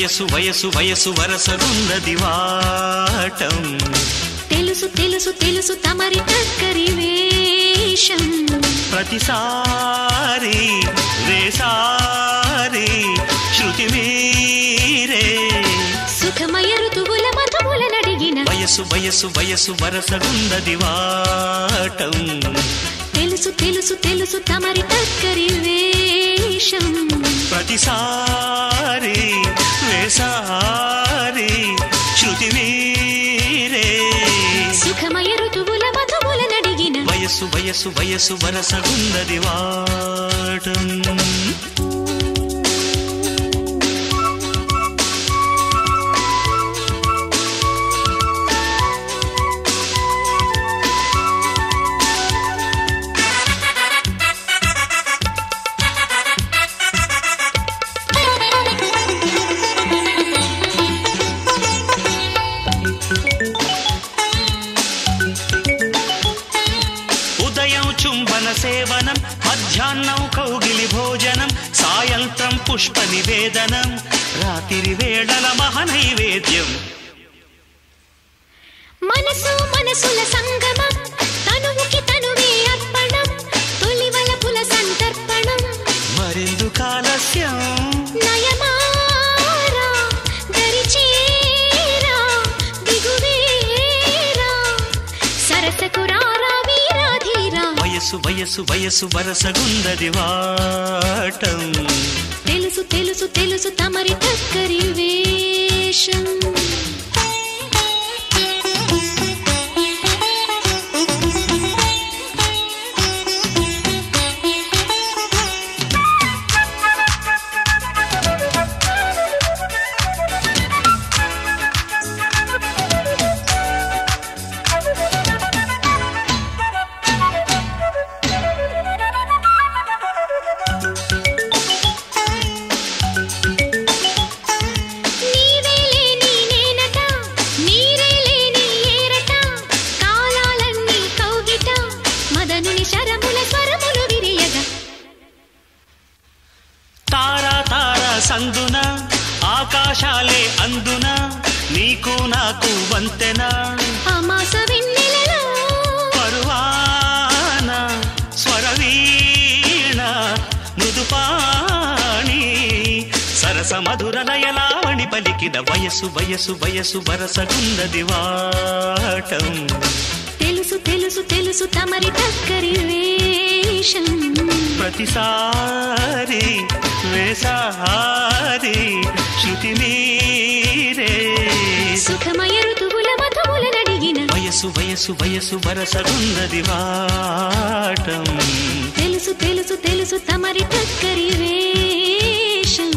వయసు వయసు వయసు వరసగున్నది వాటం తెలుసు తెలుసు తెలుసు తమరి టక్కరి వేషం ప్రతిసారి వేసారి శృతి మీరే సుఖమయ ఋతువుల మధువుల నడిగిన వయసు వయసు వయసు వరసగున్నది వాటం తెలుసు తెలుసు తెలుసు తమరి టక్కరి వేషం ప్రతిసారి వేసారి శృతి మీరే సుఖమయ ఋతువుల మధువుల నడిగిన వయసు వయసు వయసు వరసగున్నది వాటం చుంబన సేవనం మధ్యాహ్నం కౌగిలి భోజనం సాయంత్రం పుష్ప నివేదనం రాత్రి వేళల మహనైవేద్యం మనసు మనసుల సంగమం తనువుకి తనువే అర్పణం తొలివలపుల సంతర్పణం మరెందు కాలస్యం నయమారా దరిచేరా దిగువేరా సరసకురారా వయసు వయసు వయసు వరసగున్నది వాటం తెలుసు తెలుసు తెలుసు తమరి టక్కరి వేషం సందున ఆకాశాలే అందున నీకు నాకు వంతెన అమాస వెన్నెలలో పరువాన స్వరవీణ మృదుపాణి సరస మధుర లయలావణి పలికిన వయసు వయసు వయసు వరసగున్నది వాటం తెలుసు తెలుసు తెలుసు తమరి టక్కరి వేషం ప్రతిసారి వేసారి శృతి మీరే సుఖమయ ఋతువుల మధువుల నడిగిన వయసు వయసు వయసు వరసగున్నది వాటం తెలుసు తెలుసు తెలుసు తమరి టక్కరి వేషం